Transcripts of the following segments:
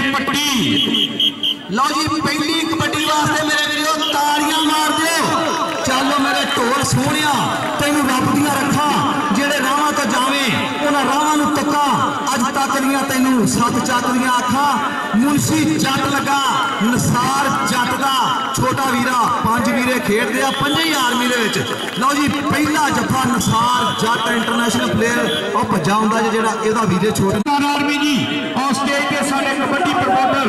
जनेर पट्टी। लो जी पहली कबड्डी वास्ते मेरे वीरों तालियां मार दो। चलो मेरे ढोल सोहणिया तेनू रब दियां रखा जेड़े राह तो जावे उन्हां राहां नूं तक्का। अज तक दियां तैनू सत चक दियां आखा मुंशी जट लगा नसार जट दा छोटा वीरा 5 वीरे खेडदे आ 5 आर्मी दे विच। लो जी पहला जफा नसार जट इंटरनेशनल प्लेयर और भज्जा हुंदा जेड़ा इहदा वीरे छोटा आर्मी जी और स्टेज पे साडे कबड्डी प्रमोटर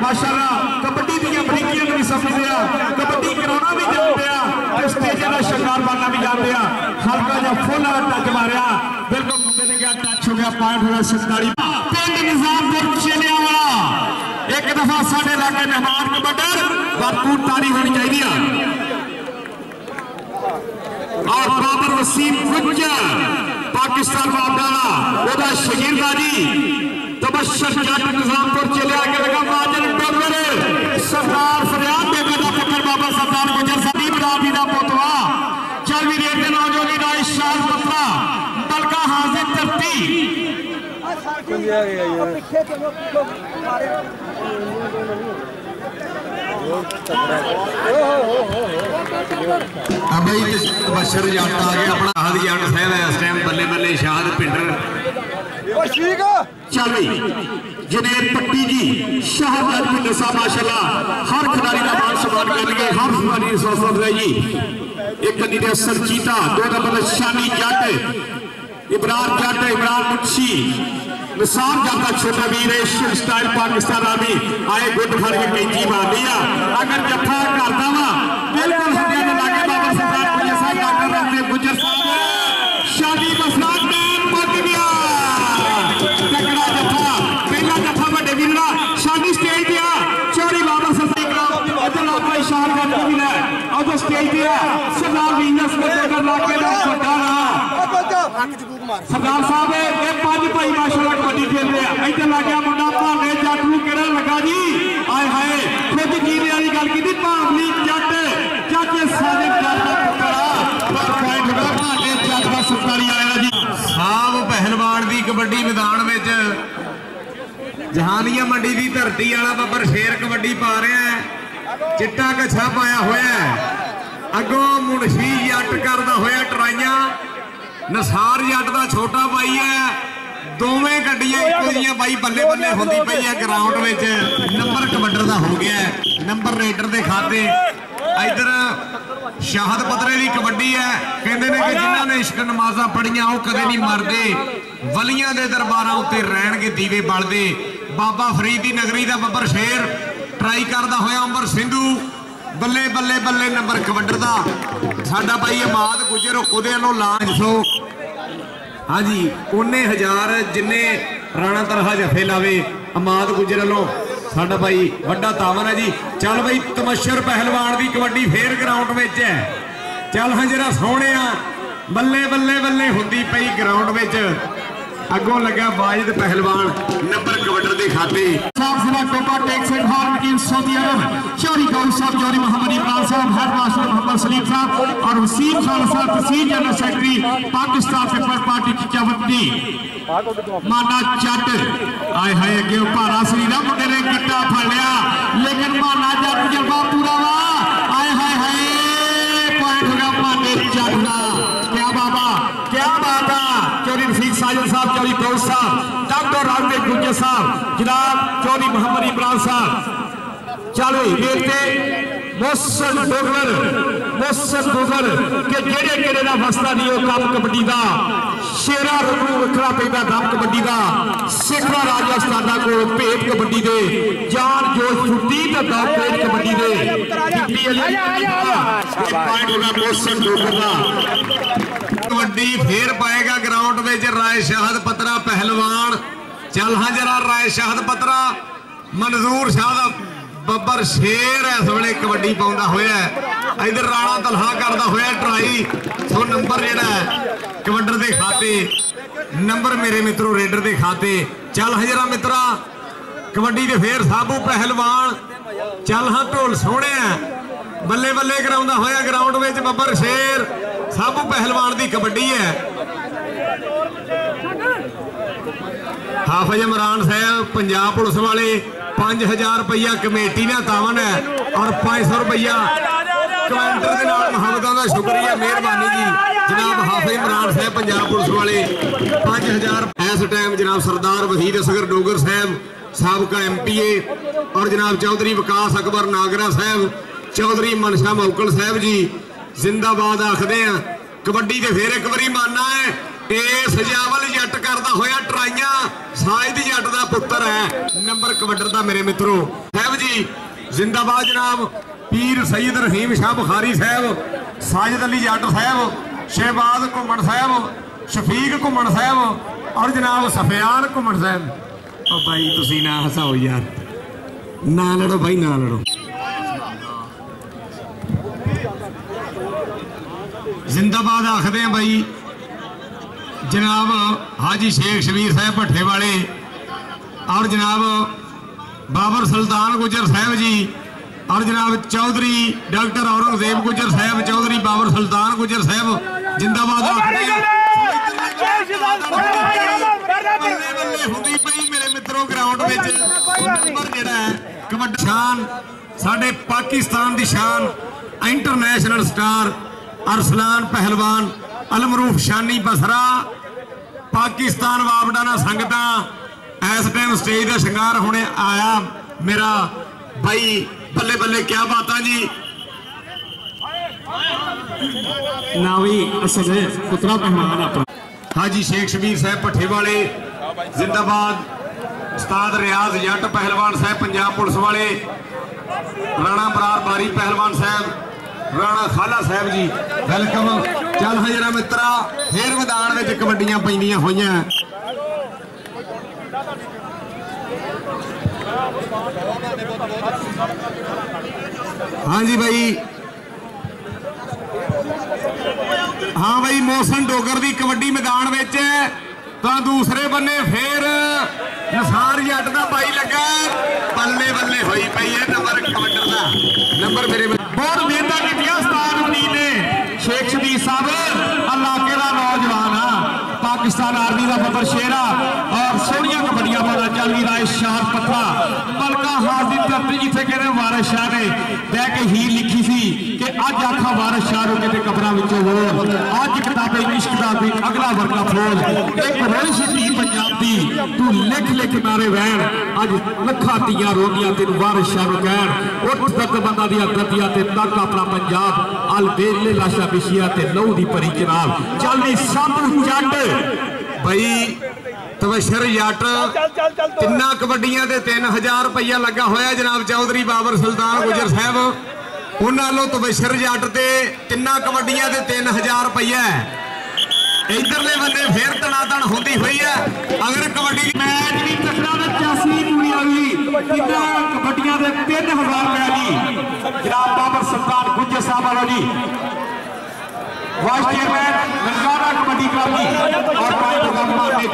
माशाअल्लाह कबड्डी दीयां बरीकियां भी समझदे आ, कबड्डी कराउणा भी जानदे आ ते स्टेज दा शरदार बनना भी जानदे आ। हल्का जिहा फुल टच मारिया बिल्कुल मुंडे ने गया टच हो गया पॉइंट हो गया 47 पिंड निजामपुर चेलिया वाला। एक दफा साडे इलाके मेहमान कबड्डर भरपूर तारी होनी चाहिए और बाबर वसीम गुज्जर पाकिस्तान वाला ओदा शकीरदा जी तबशर जट निजामपुर चले आगे लगा माजन डोगर सरदार फरियाद बेगा दा पुत्र बाबा सरदार गुज्जर सदीप रावी दा पोतवा चल भी रेट नौजवानी दा इशार पतला बलका हाजिर तरती बशर जट आ गया अपना शाहद जट साहब इस टाइम बल्ले बल्ले शाहद पिंडर चल भाई जनेर पट्टी जी शाहद पिंडर साहब माशाल्लाह हर खिलाड़ी का मान सम्मान करेंगे हर खिलाड़ी स्वास्थ्य रहेगी। एक कदी ने सरचीता दो नंबर शानी जट इमरान जट इमरान मुंशी निसार जट का छोटा वीर एशियन स्टाइल पाकिस्तान आर्मी आए गुड फड़ के कैंची मार लिया। अगर जफा करता वा बिल्कुल हड्डियां में लागे बाबा सरदार गुज्जर साहब डॉक्टर रखते गुज्जर साहब शादी मसला टाइम पक गया। तगड़ा जफा पहला जफा बड़े वीरा शादी स्टेज पे चौड़ी बाबा सरदार इधर लोग इशार करते भी है और जो स्टेज पे सरदार वीनस को देकर लाके ना छोटा सरदार साहब ये 5 भाई माशाल्लाह कबड्डी खेल रहे हैं। इधर लग गया मुंडा भावे जट नूं किहड़ा लगा जी आए हाय खुद जीने वाली गल की भावली जट चाचे सादिक जट का पुत्रा पर पॉइंट होगा भावे जट का सरकारी आया जी साहब पहलवान की कबड्डी मैदान में जहानिया मंडी की धरती वाला बब्बर शेर कबड्डी पा रहा है चिट्टा कच्छा पाया होया अगों मुंशी जट करदा होया ट्राइयां नसार जट का छोटा भाई है दोवें गड्डियां इक्को जिहियां भाई बल्ले बल्ले होंदी पई है ग्राउंड में नंबर कबड्डर का हो गया नंबर रेडर के खाते। इधर शाहद पतरे की कबड्डी है कहते हैं कि जिन्होंने इश्क नमाजा पढ़िया वो कदे नहीं मरते वलियां दे दरबारां उत्ते रहणगे दीवे बलदे। बाबा फरीद की नगरी का बब्बर शेर ट्राई करता होया अंबर सिंधु बल्ले बल्ले बल्ले नंबर कबड्डर का साडा भाई अमाद गुजर ओदे लो लांच सो हाँ जी उन्ने हजार जिन्ने राणा तरहा जफे लावे अमाद गुजर लो साडा भाई वड्डा तावन है जी। चल भाई तमशर पहलवान की कबड्डी फेर ग्राउंड में है चल हाँ जरा सोहणे बल्ले बल्ले बल्ले होंदी पई ग्राउंड में अगों लगा वाजिद पहलवान नंबर कबड्डर के खाते। सऊदी अरब चौरी गौर साहब चौरी मोहम्मद इमरान साहब हेड मास्टर मोहम्मद सलीम साहब और वसीम खान साहब तहसील जनरल सेक्रेटरी पाकिस्तान पीपल्स पार्टी की चवटी माना जट आए हाय अगे भारा शरीरा मुंडे ने गिट्टा फड़ लिया लेकिन माना जट जज्बा पूरा वा आए हाय हाय पॉइंट हो गया माने जट का क्या बाबा क्या बात है। चौरी रफीक साजिद साहब चौरी गौर साहब डॉक्टर राजदेव गुज्जर साहब जनाब चौरी मोहम्मद इमरान साहब चलो देखते मोहसन डोगर के जेड़े जेड़े का फसला नहीं हो कम कबड्डी का शेरा रंगू वखरा पैदा दम कबड्डी का सिखरा राजस्थान को भेद कबड्डी दे जान जोश छुट्टी तो दम भेद कबड्डी दे मोहसन डोगर का कबड्डी फेर पाएगा ग्राउंड में राय शाहद पतरा पहलवान। चल हाँ जरा राय शाहद पतरा मंजूर शाहद बब्बर शेर इस वे कबड्डी पाउंदा होया इधर राणा तलहा करदा होया ट्राई सो नंबर जेड़ा कबड्डर के खाते नंबर मेरे मित्रों रेडर के खाते। चल हजरा मित्रा कबड्डी के फेर साबू पहलवान चल हाँ ढोल सोहणे बल्ले बल्ले कराउंदा होया ग्राउंड में बब्बर शेर साबू पहलवान की कबड्डी है। हाफिज इमरान साहब पंजाब पुलिस वाले 5000 रुपया कमेटी ने तावन है और 500 रुपया कमेंटर के नाल मुहब्बतां दा शुक्रिया मेहरबानी जी जनाब हाफिज इमरान साहब पंजाब पुलिस वाले 5000 इस टाइम जनाब सरदार वहीद असगर डोगर साहब साबका MPA और जनाब चौधरी विकास अकबर नागरा साहब चौधरी मनशा मौकल साहब जी जिंदाबाद आखदे हैं। कबड्डी के फिर एक बारी मानना है ये सजावल जट करता होया ट्राइयां साजिद जट का पुत्र है नंबर कबड्डर का मेरे मित्रों साहब जी जिंदाबाद जनाब पीर सईद रहीम शाह बुखारी साहब साजिद अली जट साहब शहबाज घुमन साहब शफीक घुमन साहब और जनाब सफियान घुमन साहब। ओ भाई तुसी ना हसाओ यार ना लड़ो भाई ना लड़ो। जिंदाबाद आखते हैं भाई जनाब हाजी शेख शबीर साहब भट्ठे वाले और जनाब बाबर सुल्तान गुजर साहब जी और जनाब चौधरी डॉक्टर औरंगजेब गुजर साहब चौधरी बाबर सुल्तान गुजर साहब जिंदाबाद आखते हैं। मेरे मित्रों ग्राउंड में नंबर जिहड़ा है कबड्डी शान साडे पाकिस्तान की शान इंटरनेशनल स्टार अरसलान पहलवान अलमरूफ शानी बसरा पाकिस्तान वापडाना संगत इस टाइम स्टेज का शिंगार होने आया मेरा भाई बल्ले बल्ले क्या बात है जी नावी असल पुत्रा मेहमान अपना हाजी शेख शबीर साहब भट्ठे वाले जिंदाबाद उस्ताद रियाज जट पहलवान साहब पंजाब पुलिस वाले राणा बरार बारी पहलवान साहब राणा खाला साहब जी वेलकम। चल हजरा मित्रा फिर मैदान में कबड्डियां पैंदियां होइयां हाँ जी भाई हाँ भाई मोहसन डोगर की कबड्डी मैदान में तो दूसरे बन्ने फिर नसार जट का भाई लगा बल्ले बल्ले हुई पई है नंबर कबड्डर का नंबर मेरे बहुत मेहनत की उस्ताद ने शेख शबीर साहब इलाके का नौजवान पाकिस्तान आर्मी का बबर शेरा और सोहनिया कबड्डियां वाला चल रहा है शाह पत्रा मलका हाजिर धरती जिथे कहते वारिस शाह ने बह के हीर लिखी सी कि अज आखा वारिस शाह रोके ते कबरां विचों बोल अज किताबे इश्क दा कोई अगला वर्गा फौज एक रोई सी पंजाब दी तू लिख लिख नारे वैन अज लखा तियां रोंदियां तेन वारिस शाह नु कहन उठ तक बंदा दियां गद्दियां ते तक अपना पंजाब अल बेले लाशा बिछिया ते लहू दी परी जनाब चलदी सब जट भाई तबशर जट तिना कबड्डियां ते 3000 रुपया लगा होया जनाब चौधरी बाबर सुल्तान गुजर साहब उन्होंने तबशर जट ते तिना कबड्डियां ते 3000 रुपया इधरले बंदे फिर तनातन होती हुई है अगर कबड्डी मैच भी तकड़ा 85 पूरी हुई तिना कबड्डियां ते 3000 रुपया जी जनाब बाबर सुल्तान गुजर साहब वाला ji vice chairman Nankana kabaddi club ji और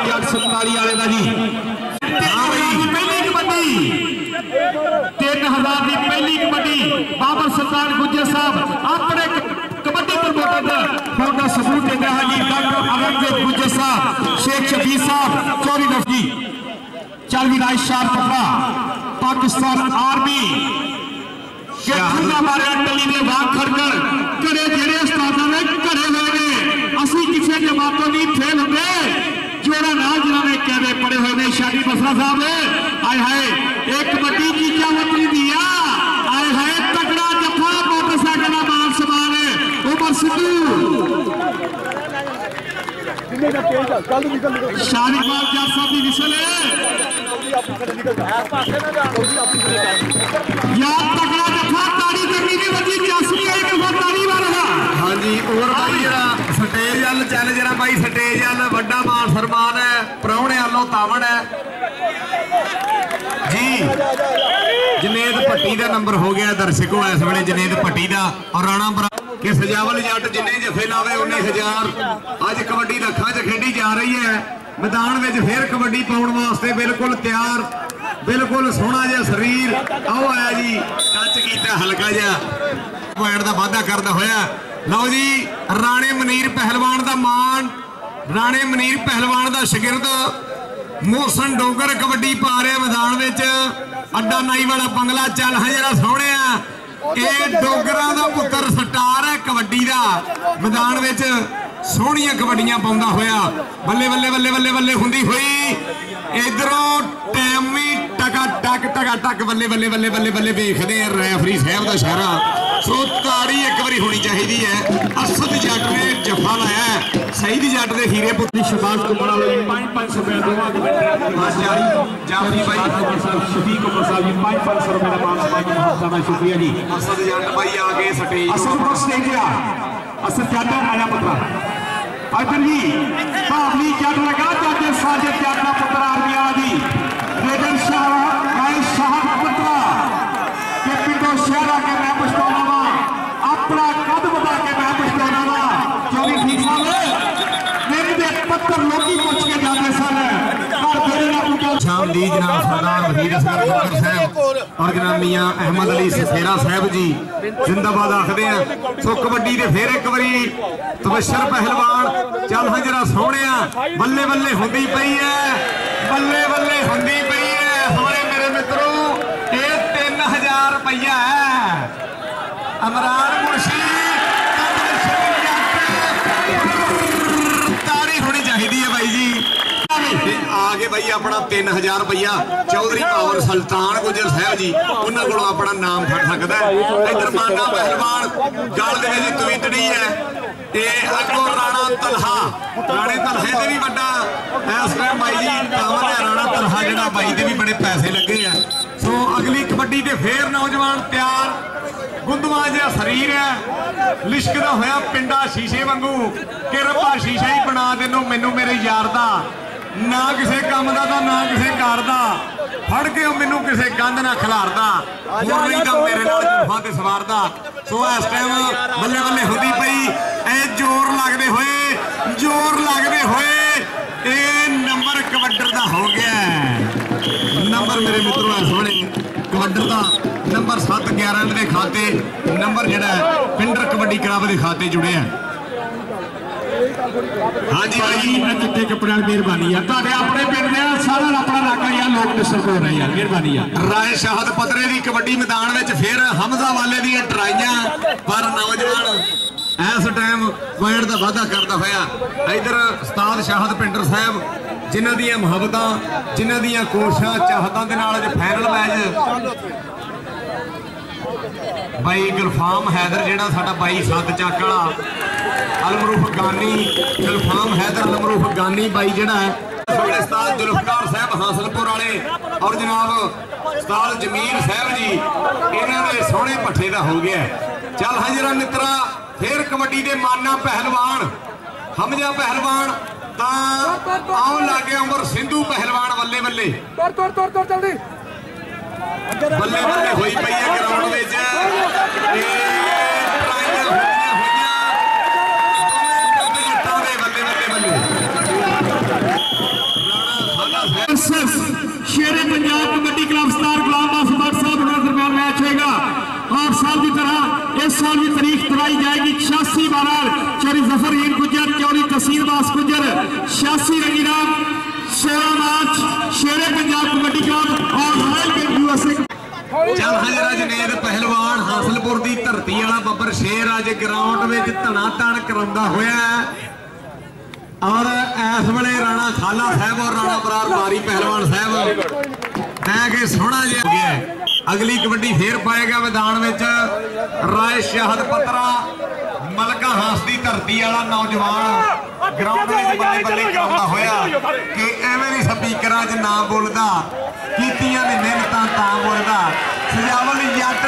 जज 47 वाले का जी पहली कबड्डी 3000 की पहली कबड्डी बाबर सुल्तान गुजर साहब अपने कबड्डी प्रमोटर का सबूत देते हैं जी डॉक्टर औरंगजेब गुजर साहब शेख शबीर साहब चौधरी नफी चल भी शाह पत्रा पाकिस्तान आर्मी टली ने वाक खड़कर घरे जेड़े उस्तादां ने घरे हुए ने असीं किसी जमातों नहीं फेल होंगे जोड़ा ना जिन्होंने कहते पड़े हुए ने शादी बसरा साहब आए हाय एक कबड्डी की क्या वतनी दिया आए हाय तगड़ा जफा मोटरसाइकिल का मान समान उमर सिद्धू शाहरीवाल जज साहब की विसल यार तगड़ा जफा ताड़ी करनी नहीं बची 84 आई के बाद ताड़ी वाला हाँ जी और भाई जरा स्टेज वाल चल जरा भाई स्टेज वाल बड़ा मान सम्मान है प्राहुणे वालों तावण है जी जनेद भट्टी का नंबर हो गया दर्शकों इस वे जनेद भट्टी का और राणा कि सजावल जट जिन्ने जफे लावे 19,000 अज कबड्डी लखा च खेडी जा रही है मैदान में फिर कबड्डी पाने वास्ते बिल्कुल तैयार बिल्कुल सोहना जहा शरीर आओ आया जी टच किया हल्का जहा पॉइंट का वाधा करता होया लो जी राणे मनीर पहलवान का मान राणे मनीर पहलवान का शगिरद मोहसन डोगर कबड्डी पा रहा मैदान में अड्डा नाई वाला बंगला चल हाँ जरा सोने ये डोगरा का पुत्र स्टार है कबड्डी का मैदान विच सोहणियां कबड्डियां पाउंदा होया बल्ले बल्ले बल्ले बल्ले बल्ले हुंदी हुई इधरों टाइम भी टका टक बल्ले बल्ले बल्ले बल्ले बल्ले देखते हैं रैफरी साहब का इशारा सो ताड़ी एक बारी होनी चाहिए है। असद जट ने जफा लाया सईद जट के हीरे पुत्र शबाज को बड़ा 500 रुपए जाफरी भाई शफीक उमर साहब जी 500 रुपए का मान सम्मान बहुत ज्यादा शुक्रिया जी। असद जट भाई आगे स्टेज असद पर स्टेज असद जट आया पुत्र अगर जी भावली जट लगा जाते साजिद जट का पुत्र आर्मिया जी रेजन शाह मैं शाह पुत्र के पिंडो शहरा के मैं पछताना वा अपना कद बता के मैं पछताना वा क्योंकि ठीक साल मेरे दे पत्थर लोकी पूछ के जाते सन और मेरे ना पूछा शामदी जनाब सरदार वहीद असगर साहब और जनाब मियां अहमद अली ससेरा साहब जी जिंदाबाद आखते हैं। सो कबड्डी दे फिर एक बारी तबशर पहलवान चल हाँ जरा सोहणिया बल्ले बल्ले हुंदी पई है बल्ले बल्ले हुंदी पई है सोहणे मेरे मित्रों ये 3000 रुपया है अमरान मुर्शी तारी होनी चाहिए है भाई जी आगे भाई अपना 3000 रुपया चौधरी पावर सुल्तान गुजर साहब जी उन्होंने को अपना नाम फट सकता है। इधर माना पहलवान गल के तवीतड़ी है अगो राणा तलहा राणे तलहे से भी बड़ा इस टाइम भाई जी कामन है राणा तलहा जो भाई के भी बड़े पैसे लगे हैं। सो अगली कबड्डी के फिर नौजवान तैयार गुंदवा जहा शरीर है लिशकदा होया पिंडा शीशे वांगू कि रब्बा शीशा ही बना देनो मैनू मेरे यार दा ना किसी काम का ना किसी कार का फड़ के मैनू किसी कंध ना खिलारदा नहीं तो मेरे जुल्फां ते सवारदा। सो इस टाइम बल्ले बल्ले होती पई जोर लगते हुए ये नंबर कबड्डर का हो गया नंबर मेरे मित्रों है सोने कबड्डर का नंबर 7-11 के खाते नंबर जोड़ा पिंडर कबड्डी क्लब के खाते जुड़े हैं। हाँ जी भाई चिट्टे कपड़े मेहरबानी है अपने पिंड सारा अपना इलाका यार लोग डिस्टर्ब हो रहे हैं मेहरबानी है। राय शाहद पतरे की कबड्डी मैदान में फिर हमजा वाले दी ट्राइयां पर नौजवान इस टाइम पॉइंट का वाधा करता होया इधर उस्ताद शाहद पिंडर साहब जिन्हां दी मुहब्बतां जिन्हां दी कोशिशां चाहतां दे नाल फाइनल मैच भाई गुलफाम हैदर जिहड़ा साडा भाई सत चक वाला अलमरूफ गानी गुलफाम हैदर अलमरूफ गानी भाई जिहड़ा है उस्ताद जुल्फकार साहब हासलपुर वाले और जनाब उस्ताद जमीर साहब जी इन्हां दे सोहणे पट्ठे का हो गया। चल हाँ जरा मित्रा फिर कबड्डी के माना पहलवान हमजा पहलवान आओ लागे उमर सिंधु पहलवान बल्ले बल्ले बल्ले बल्ले हुई पई है ग्राउंड में शेरे पंजाब कबड्डी क्लब स्टार गुलाम आसमान साहब के दरमियान मैच होगा और साल की तरह इस साल की तारीख कराई जाएगी 86/12 चौरी जफर ईद गुजर चौरी तहसील बास गुजर 86 रंगीराम 16 मार्च शेरे पंजाब कबड्डी क्लब और रॉयल गेट यूएसए। चल हजरा जनेद पहलवान हासलपुर की धरती वाला बब्बर शेर अज ग्राउंड में धना धन करांदा होया और इस वेले राणा खाला साहब और राणा बरार बारी पहलवान साहब के सोहना जिहा हो गया। अगली कबड्डी फिर पाएगा मैदान में राय शाहद पतरा मलका हास की धरती वाला नौजवान ग्राउंड में बल्ले बल्ले करांदा होया कि एवें नहीं स्पीकर च ना बोलता कीतियां दी मेहनतां तां बोलदा सजावल जट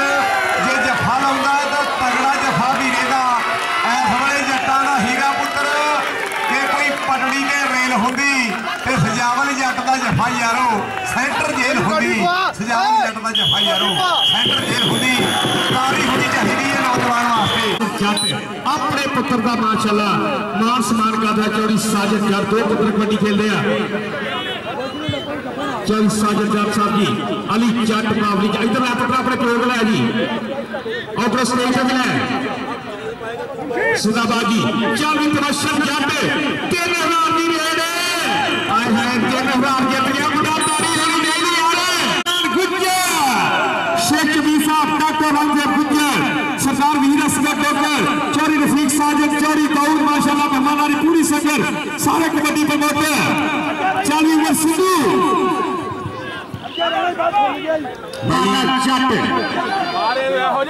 जे जफा लाउंदा तो तगड़ा जफा वीरे दा इस वेले जट्टां दा हीरा पुत्र कि कोई पटड़ी ते रेल हुंदी ते सजावल जट दा जफा यारो सेंटर जेल हुंदी सजावल जट दा जफा यारो सेंटर जेल हुंदी तारी होनी चाहिए है नौजवान वास्ते। जट अपने पुत्र का माशाल्लाह मान सम्मान करता चौड़ी साजिद जट दो पुत्र कबड्डी खेलते हैं चौड़ी साजिद जट साहब जी अली जट बावली इधर पुत्र अपने प्रयोग है जी और स्टेज है सुदाबाजी चल भी तबशर जट 3000 दी रेड आए हैं 3000 जित गया मुंडा तारी होनी चाहिए यार गुज्जर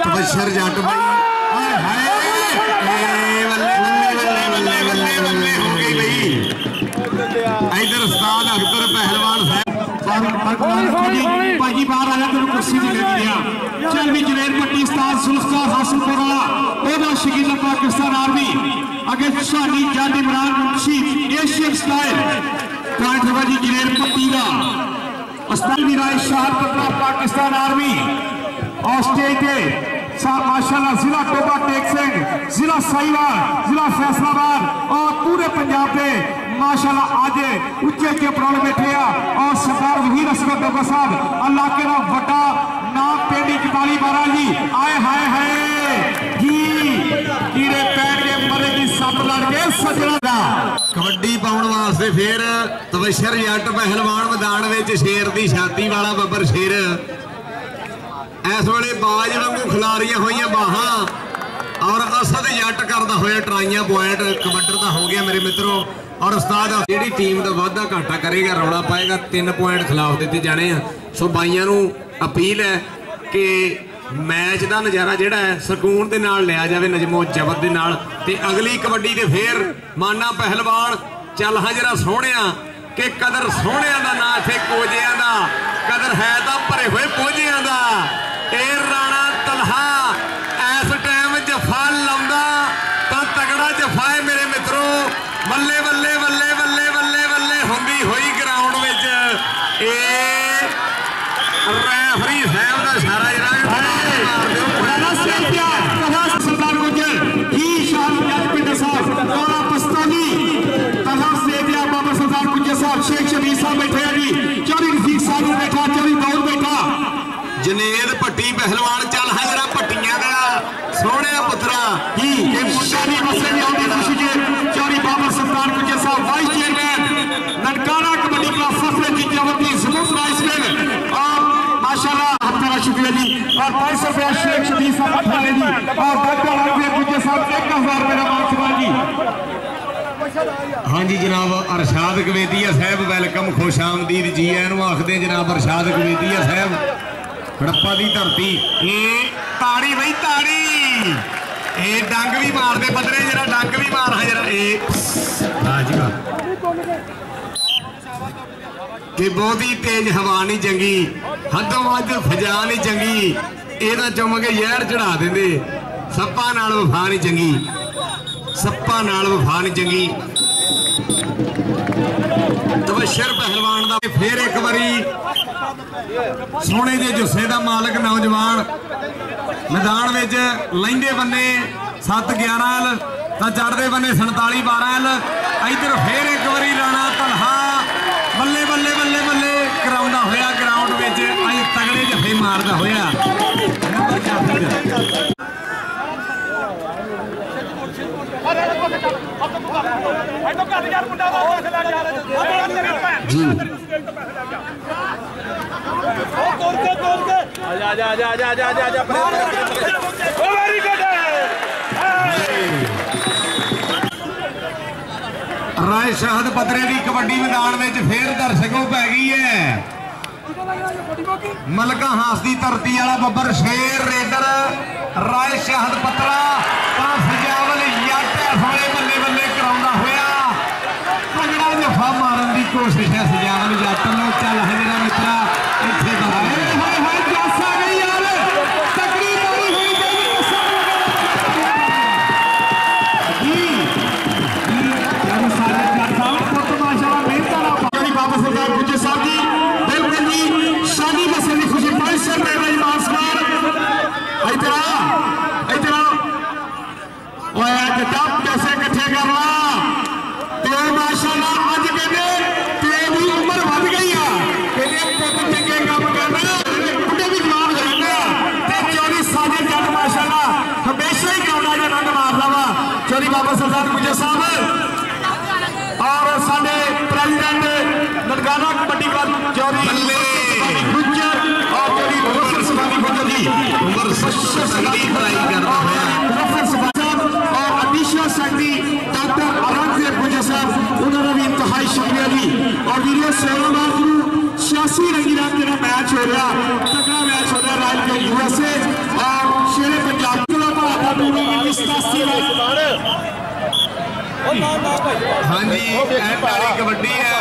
तबशर जट भाई इधर उस्ताद अख्तर पहलवान भाजी बाहर आया तेन कुर्सी नहीं लगी गया चल भी जनेर पट्टी उस्ताद सुल्तान हासिलपुर वाला शकील पाकिस्तान आर्मी अगे Shani Jatt Imran Munshi Asian style point होगा जी जनेर पट्टी का उस्ताद भी राय शाह पटना पाकिस्तान आर्मी और स्टेज पे माशाल्लाह जिला टोबा टेक सिंह जिला साहिवाल जिला फैसलाबाद और पूरे पंजाब पे माशाल्लाह आज उच्चे उच्चे प्रोग्राम बैठे और सरदार वहीर असगर डोगा साहब अल्लाह के नाम वड्डा नाम पेंडी 4112 जी आए हाय हाय जी कीड़े पैर के मरे की सट लड़ के सजना दा कबड्डी पाउण वास्ते फिर तबशर जट पहलवान मैदान में शेर की छाती वाला बब्बर शेर इस वे बाज वांगू खिलारियां हुई बाहां और असद जट करता हुआ ट्राइयां पॉइंट कबड्डर का हो गया मेरे मित्रों और उस्ताद जी टीम का वाधा घाटा करेगा रौला पाएगा 3 पॉइंट खिलाफ दिते जाने सो बाइयां नूं अपील है कि मैच का नज़ारा जिहड़ा है सकून के नाल लिया जाए नजमो जबत के नाल ते अगली कबड्डी दे फिर माना पहलवान चल हाँ जरा सोहणिया कि कदर सोहणिया का ना इत्थे कोजियां दा कदर है तो भरे हुए पोजियां दा राणा तलहा इस टाइम जफा लाउंदा तो तगड़ा जफा है मेरे मित्रों बल्ले बल्ले बल्ले बल्ले बल्ले बल्ले हुंदी होई ग्राउंड विच रेफरी साहब दा इशारा सरदार गुजर ही शाह पिंड साहब और पस्तौली तलहा से दिया बाबा सरदार गुजर साहब शेख शबीर साहब बैठे जी चौरी रफीक साहब बैठा चौरी दौर बैठा जनेद पट्टी पहलवान चल हजरा पट्टियां का सोहने पुत्रा शादी मसले में आउंदी खुशी जे चौरी बाबर सरदार गुजर साहब vice chairman Nankana kabaddi club फसले की जवती समूह राइसमैन और माशाल्लाह आपका शुक्रिया जी और 500 रुपया शेख शबीर साहब अठाने जी और डॉक्टर गुजर साहब 1000 मेरा मान सम्मान जी। हाँ जी जनाब अरशाद कवेदिया साहब वेलकम खुश आमदीद जी आखते जनाब अरशाद कवेदिया साहब हड़प्पा की धरती ताड़ी बई ताड़ी डंग भी मार दे बदले जरा डंग भी मार जरा कि बहुत ही तेज हवा नहीं चंगी हदों वध फजा नहीं चंगी ये चुम के जहर चढ़ा देंगे सप्पा नाल वफा नहीं चंगी सप्पा नाल वफा नहीं चंगी तबशर पहलवान का फिर एक बारी सोने के जुस्से का मालक नौजवान मैदान में लहिंदे बन्ने 7-11 तो चढ़ते बन्ने 47-12 इधर फिर एक बारी राणा तलहा बल्ले बल्ले बल्ले बल्ले कराउंदा होया ग्राउंड में अज तगड़े जफे मारदा होया जी राय शहद पत्रे की कबड्डी मैदान में फिर दर्शकों पै गई है मलका हास की धरती वाला बब्बर शेर रेडर राय शहद पत्रा सजावल जट बल्ले बल्ले कराउंदा होया तगड़ा जफा मारन की कोशिश है सजावल जट नो चल हजरा मित्रा इत्थे चौरी बाबा सरदार गुजर साहब और साडे प्रेसिडेंट ननकाना कबड्डी क्लब चौरी गुजर और चौरी मुफर सफारी गुजर जी और अडिशनल सेक्रेटरी डॉक्टर औरंगजेब गुजर साहब उन्होंने भी इंतहाई शुक्रिया जी और वीडियो सेवा 86 रंगी रात मैच हो रहा तगड़ा मैच इसराइल के यूएसए और शेरे पंजाब हाँ जी एंड वाली कबड्डी है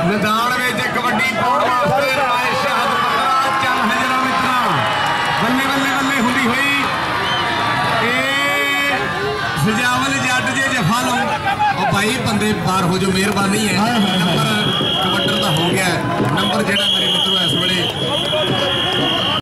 मैदान में कबड्डी पाउण वास्ते राय शहादत चल हजरा मित्रा बल्ले बल्ले बल्ले हुंदी हुई सजावल जट जे जफा लो और भाई बंदे बाहर हो जो मेहरबानी है नंबर कबड्डर का हो गया नंबर जेड़ा मेरे मित्रों